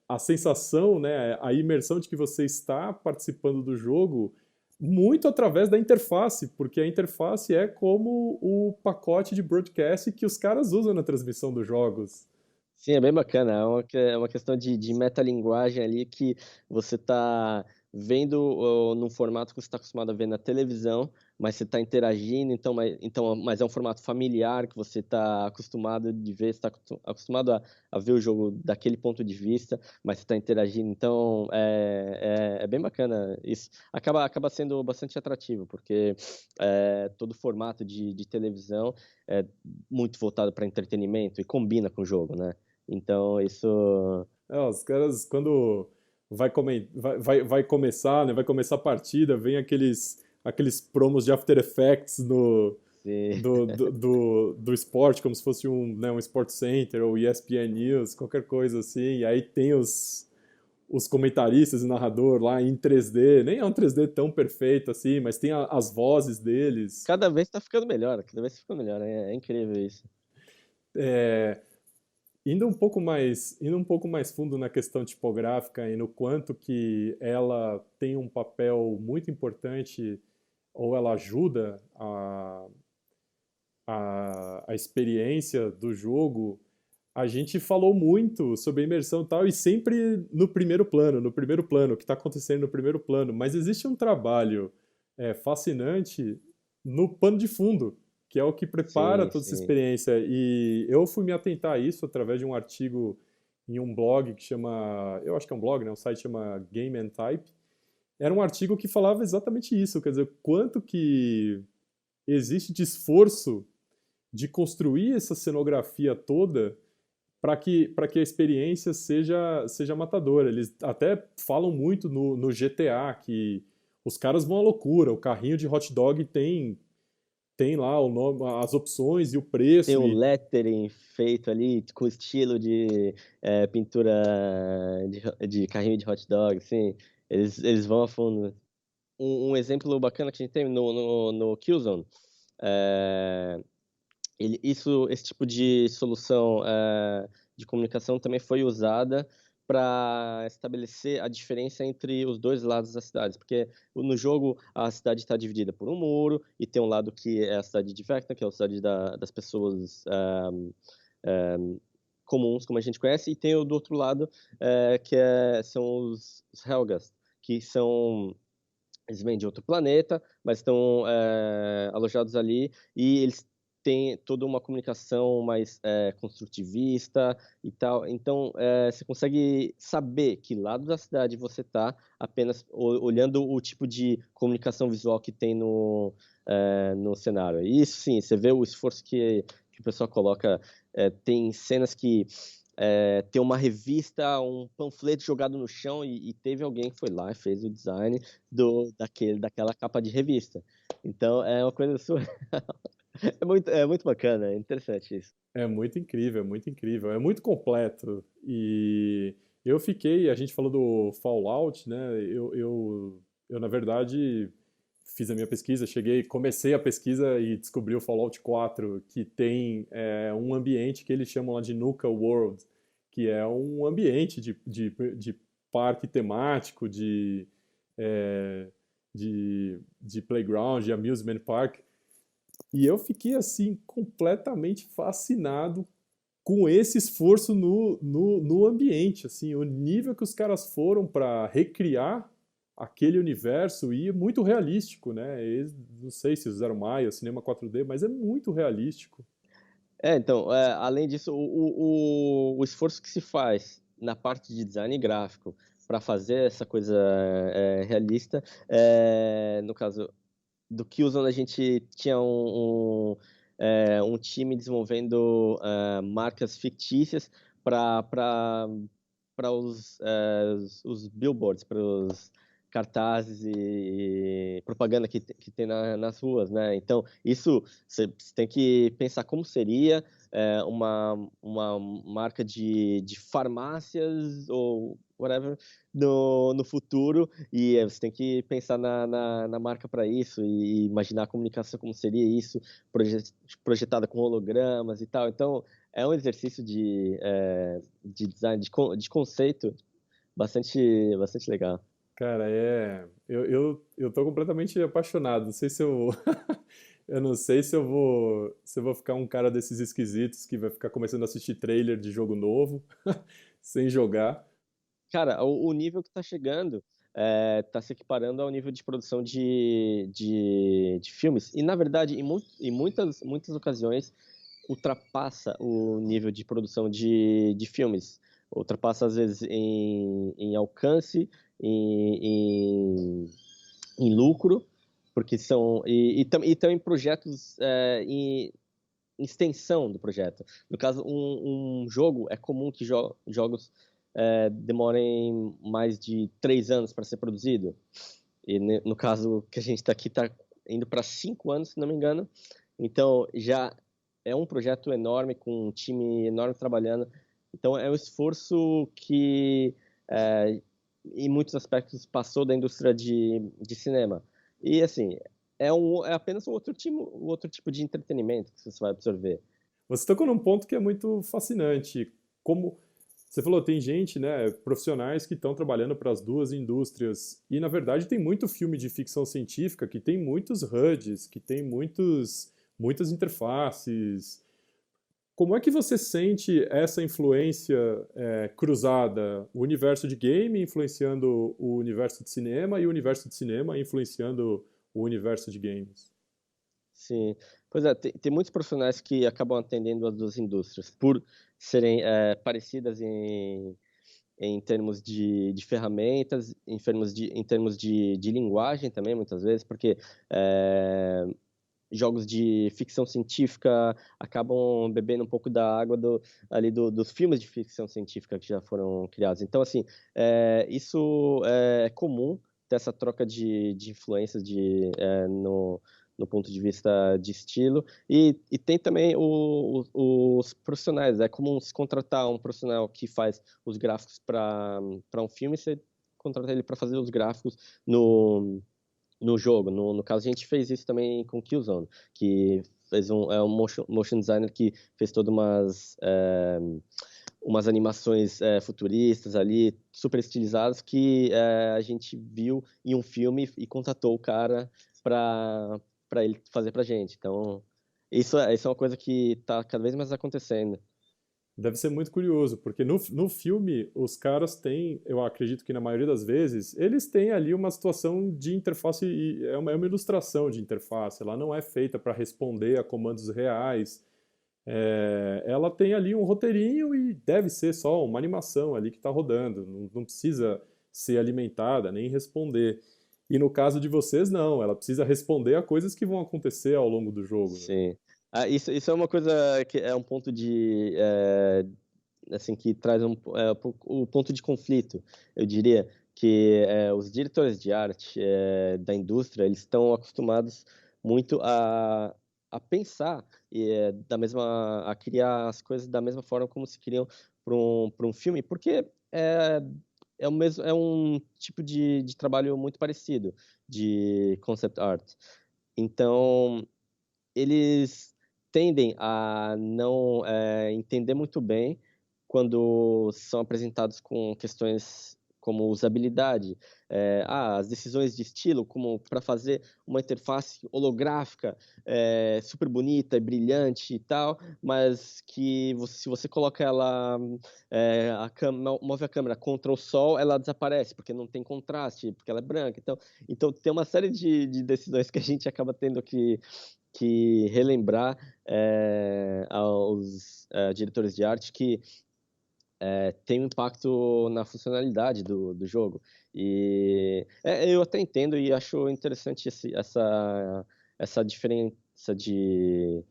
a sensação, né, a imersão de que você está participando do jogo muito através da interface, porque a interface é como o pacote de broadcast que os caras usam na transmissão dos jogos. sim, é bem bacana. É uma questão de metalinguagem ali que você está vendo num formato que você está acostumado a ver na televisão, mas você está interagindo, mas é um formato familiar que você está acostumado de ver, está acostumado a ver o jogo daquele ponto de vista, mas você está interagindo. Então, é bem bacana. Isso acaba sendo bastante atrativo, porque todo formato de televisão é muito voltado para entretenimento e combina com o jogo, né? Então, isso. Os caras, quando vai começar, né? Vai começar a partida, vem aqueles promos de After Effects Se- do esporte, como se fosse né, um Sport Center ou ESPN News, qualquer coisa assim. E aí tem os comentaristas e narrador lá em 3D. Nem é um 3D tão perfeito assim, mas tem as vozes deles. Cada vez está ficando melhor, cada vez tá ficando melhor. É incrível isso. É, indo um pouco mais fundo na questão tipográfica e no quanto que ela tem um papel muito importante ou ela ajuda a experiência do jogo, a gente falou muito sobre a imersão e tal, e sempre no primeiro plano, o que está acontecendo no primeiro plano. Mas existe um trabalho fascinante no pano de fundo, que é o que prepara Sim, toda essa sim. experiência. E eu fui me atentar a isso através de um artigo em um blog que chama, eu acho que é um blog, né? Um site chama Game and Type. Era um artigo que falava exatamente isso, quer dizer, quanto que existe de esforço de construir essa cenografia toda para que a experiência seja matadora. Eles até falam muito no GTA que os caras vão à loucura. O carrinho de hot dog tem lá o nome, as opções e o Tem preço. um E, lettering feito ali com estilo de pintura de carrinho de hot dog, assim. Eles vão a fundo. Um exemplo bacana que a gente tem no Killzone. é, esse tipo de solução de comunicação também foi usada para estabelecer a diferença entre os dois lados da cidade, porque no jogo a cidade está dividida por um muro e tem um lado que é a cidade de Vecna, que é a cidade das pessoas comuns, como a gente conhece, e tem o do outro lado que são os Helgas, que são eles vêm de outro planeta, mas estão alojados ali e eles têm toda uma comunicação mais construtivista e tal. Então, você consegue saber que lado da cidade você está apenas olhando o tipo de comunicação visual que tem no cenário. E isso, sim, você vê o esforço que o pessoal coloca. Tem cenas que ter uma revista, um panfleto jogado no chão e teve alguém que foi lá e fez o design daquela capa de revista. Então é uma coisa surreal. É muito bacana, é interessante isso. É muito incrível, é muito incrível. É muito completo. E a gente falou do Fallout, né? Eu na verdade, fiz a minha pesquisa, comecei a pesquisa e descobri o Fallout 4, que tem um ambiente que eles chamam lá de Nuka World, que é um ambiente de parque temático, é, de playground, de amusement park. E eu fiquei assim completamente fascinado com esse esforço no ambiente, assim, o nível que os caras foram para recriar aquele universo e é muito realístico, né? Não sei se usaram Maya, cinema 4D, mas é muito realístico. Então, além disso, o esforço que se faz na parte de design gráfico para fazer essa coisa realista, no caso do Killzone, a gente tinha um time desenvolvendo marcas fictícias para os billboards, para os cartazes e propaganda que tem nas ruas, né? Então, isso você tem que pensar como seria uma marca de farmácias ou whatever no futuro, e você tem que pensar na marca para isso e imaginar a comunicação como seria isso, projetada com hologramas e tal. Então, é um exercício de design, de conceito bastante legal. Cara, eu tô completamente apaixonado. Não sei se eu, eu não sei se eu vou ficar um cara desses esquisitos que vai ficar começando a assistir trailer de jogo novo, sem jogar. Cara, o nível que está chegando está se equiparando ao nível de produção de filmes. E, na verdade, em muitas ocasiões, ultrapassa o nível de produção de filmes. Ultrapassa, às vezes, em alcance, em, em, em lucro, porque são. E também projetos em extensão do projeto. No caso, um jogo, é comum que jogos demorem mais de 3 anos para ser produzido. E no caso que a gente está aqui, está indo para 5 anos, se não me engano. Então, já é um projeto enorme, com um time enorme trabalhando. Então, é um esforço que, em muitos aspectos, passou da indústria de cinema. E, assim, é apenas um outro tipo de entretenimento que você vai absorver. Você tocou num ponto que é muito fascinante. Como você falou, tem gente, né, profissionais que estão trabalhando para as duas indústrias. E, na verdade, tem muito filme de ficção científica que tem muitos HUDs, que tem muitas interfaces. Como é que você sente essa influência cruzada? O universo de game influenciando o universo de cinema e o universo de cinema influenciando o universo de games? Sim, pois é, tem muitos profissionais que acabam atendendo as duas indústrias por serem parecidas em termos de ferramentas, em termos de linguagem também, muitas vezes, porque jogos de ficção científica acabam bebendo um pouco da água dos filmes de ficção científica que já foram criados. Então, assim, isso é comum ter essa troca de influências no ponto de vista de estilo. E tem também os profissionais. É comum se contratar um profissional que faz os gráficos para um filme, você contrata ele para fazer os gráficos no jogo. No caso, a gente fez isso também com Killzone, que é um motion designer que fez todas umas animações futuristas ali, super estilizadas, que a gente viu em um filme e contatou o cara para ele fazer pra gente. Então, isso é uma coisa que está cada vez mais acontecendo. Deve ser muito curioso, porque no filme os caras têm, eu acredito que na maioria das vezes, eles têm ali uma situação de interface, é uma ilustração de interface, ela não é feita para responder a comandos reais. Ela tem ali um roteirinho e deve ser só uma animação ali que está rodando, não precisa ser alimentada nem responder. E no caso de vocês, não, ela precisa responder a coisas que vão acontecer ao longo do jogo, né? Sim. Isso é uma coisa que é um ponto assim, que traz o ponto de conflito, eu diria, que os diretores de arte da indústria, eles estão acostumados muito a pensar a criar as coisas da mesma forma como se criam para um filme, porque é um tipo de trabalho muito parecido, de concept art. Então, eles tendem a não entender muito bem quando são apresentados com questões como usabilidade, as decisões de estilo, como para fazer uma interface holográfica super bonita e brilhante e tal, mas que se você coloca ela, move a câmera contra o sol, ela desaparece, porque não tem contraste, porque ela é branca. Então tem uma série de decisões que a gente acaba tendo que relembrar aos diretores de arte que tem um impacto na funcionalidade do jogo. E eu até entendo e acho interessante essa diferença de,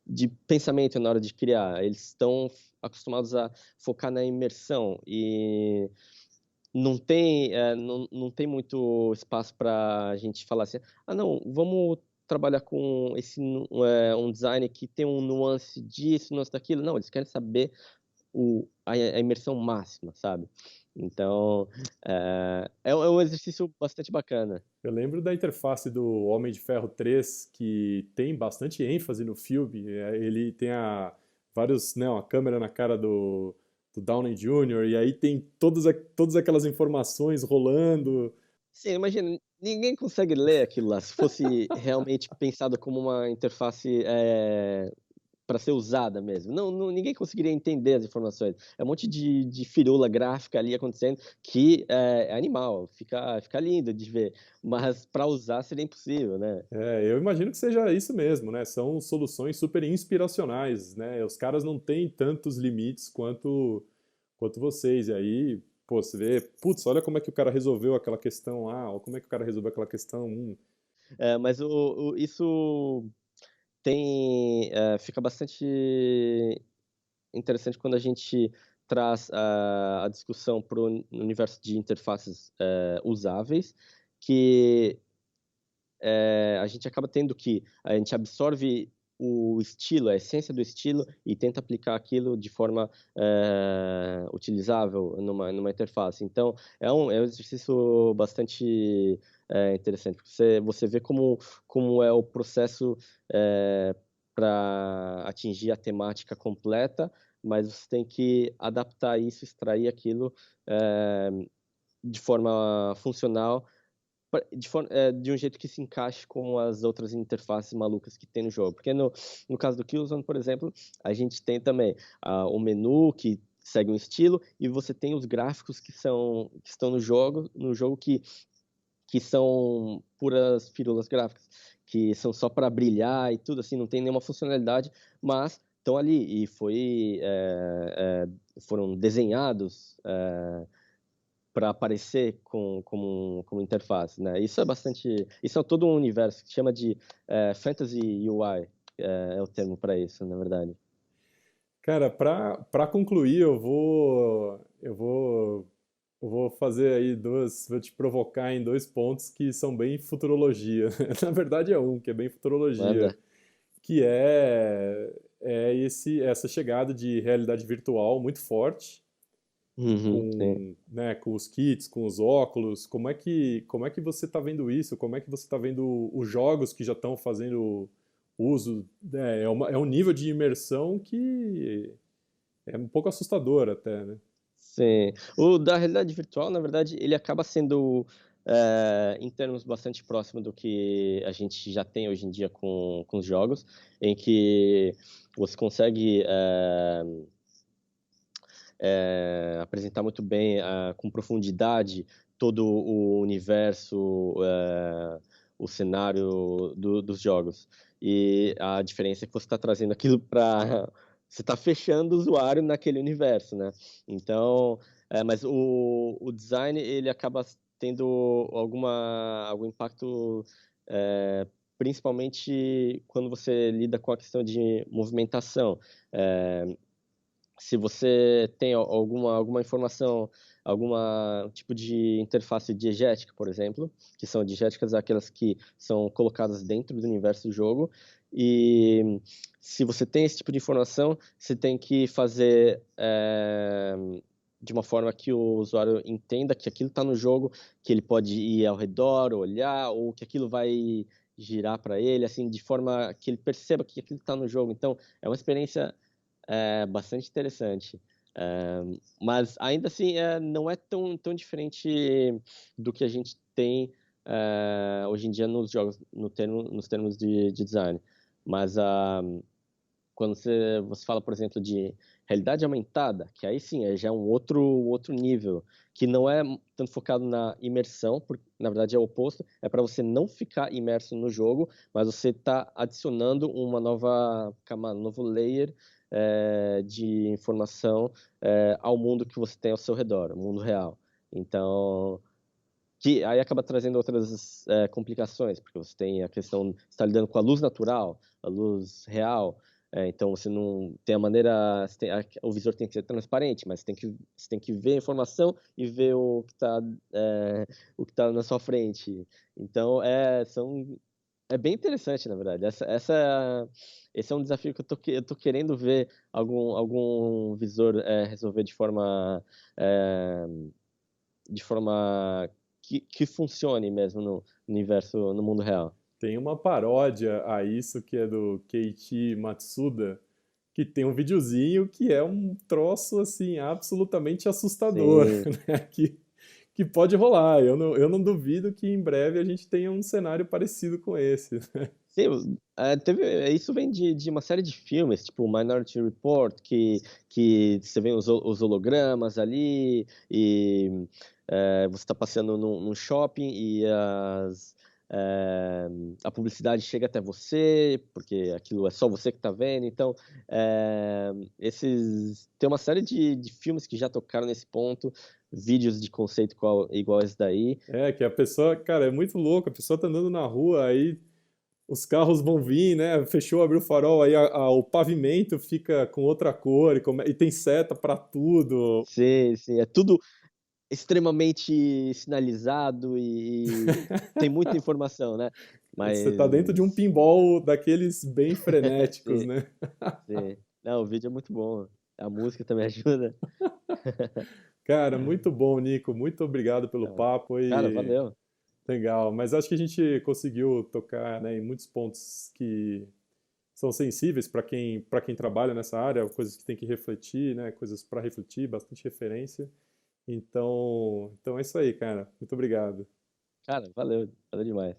de pensamento na hora de criar. Eles estão acostumados a focar na imersão e não tem muito espaço para a gente falar assim, não, vamos trabalhar com um design que tem um nuance disso, nuance daquilo. Não, eles querem saber a imersão máxima, sabe? Então, é um exercício bastante bacana. Eu lembro da interface do Homem de Ferro 3, que tem bastante ênfase no filme. Ele tem vários, né, uma câmera na cara do Downey Jr., e aí tem todas aquelas informações rolando. Sim, imagina, ninguém consegue ler aquilo lá. Se fosse realmente pensado como uma interface para ser usada mesmo. Ninguém conseguiria entender as informações. É um monte de firula gráfica ali acontecendo que é animal, fica lindo de ver, mas para usar seria impossível, né? Eu imagino que seja isso mesmo, né? São soluções super inspiracionais, né? Os caras não têm tantos limites quanto vocês. E aí, pô, você vê, putz, olha como é que o cara resolveu aquela questão lá, ou como é que o cara resolveu aquela questão. Mas isso fica bastante interessante quando a gente traz a discussão para o universo de interfaces usáveis, que a gente acaba tendo que a gente absorve o estilo, a essência do estilo e tenta aplicar aquilo de forma utilizável numa interface. Então, é um exercício bastante interessante, porque você vê como é o processo para atingir a temática completa, mas você tem que adaptar isso, extrair aquilo eh, de forma funcional de um jeito que se encaixe com as outras interfaces malucas que tem no jogo. Porque no caso do Killzone, por exemplo, a gente tem também o menu que segue um estilo e você tem os gráficos que estão no jogo que são puras firulas gráficas, que são só para brilhar e tudo assim, não tem nenhuma funcionalidade, mas estão ali e foram desenhados para aparecer como interface, né? Isso é todo um universo que chama de Fantasy UI, é o termo para isso, na verdade. Cara, para concluir, eu vou fazer aí vou te provocar em dois pontos que são bem futurologia. Na verdade é um que é bem futurologia, Manda. que essa chegada de realidade virtual muito forte Uhum, sim. com os kits, com os óculos. Como é que você está vendo isso? Como é que você está vendo os jogos que já estão fazendo uso? É um nível de imersão que é um pouco assustador até, né? Sim. O da realidade virtual, na verdade, ele acaba sendo, em termos bastante próximo do que a gente já tem hoje em dia com os jogos, em que você consegue apresentar muito bem, com profundidade, todo o universo, o cenário dos jogos. E a diferença é que você está trazendo aquilo para. Você está fechando o usuário naquele universo, né? Então, mas o design ele acaba tendo algum impacto, principalmente quando você lida com a questão de movimentação. se você tem alguma informação, alguma tipo de interface diegética, por exemplo, que são diegéticas aquelas que são colocadas dentro do universo do jogo, e se você tem esse tipo de informação, você tem que fazer de uma forma que o usuário entenda que aquilo está no jogo, que ele pode ir ao redor, olhar, ou que aquilo vai girar para ele, assim, de forma que ele perceba que aquilo está no jogo. Então, é uma experiência bastante interessante. Mas ainda assim, não é tão diferente do que a gente tem hoje em dia nos jogos, nos termos de design. Mas quando você fala, por exemplo, de realidade aumentada, que aí sim, já é um outro nível, que não é tanto focado na imersão, porque na verdade é o oposto, é para você não ficar imerso no jogo, mas você está adicionando uma nova camada, um novo layer de informação ao mundo que você tem ao seu redor, o mundo real. Então, que aí acaba trazendo outras complicações, porque você tem a questão, você está lidando com a luz natural, a luz real, então você não tem a maneira, o visor tem que ser transparente, mas você tem que ver a informação e ver o que tá na sua frente. Então é bem interessante, na verdade. Esse é um desafio que eu tô querendo ver algum visor resolver é, de forma que funcione mesmo no universo, no mundo real. Tem uma paródia a isso que é do Keiichi Matsuda, que tem um videozinho que é um troço assim absolutamente assustador, Sim, né? Que pode rolar. Eu não duvido que em breve a gente tenha um cenário parecido com esse. sim, isso vem de uma série de filmes, tipo Minority Report, que você vê os hologramas ali, e você está passeando num shopping e é, a publicidade chega até você, porque aquilo é só você que está vendo. Então, tem uma série de filmes que já tocaram nesse ponto, vídeos de conceito igual esse daí. É, que a pessoa, cara, é muito louco. A pessoa tá andando na rua, aí os carros vão vir, né? Fechou, abriu o farol, aí o pavimento fica com outra cor e tem seta pra tudo. Sim, sim, é tudo extremamente sinalizado e tem muita informação, né? Você tá dentro de um Mas pinball daqueles bem frenéticos, sim, né? sim. Não, o vídeo é muito bom. A música também ajuda. Cara, muito bom, Nico. Muito obrigado pelo Não, papo cara, e valeu. legal. Mas acho que a gente conseguiu tocar, né, em muitos pontos que são sensíveis para quem trabalha nessa área, coisas que tem que refletir, né, coisas para refletir, bastante referência. Então é isso aí, cara. Muito obrigado. Cara, valeu demais.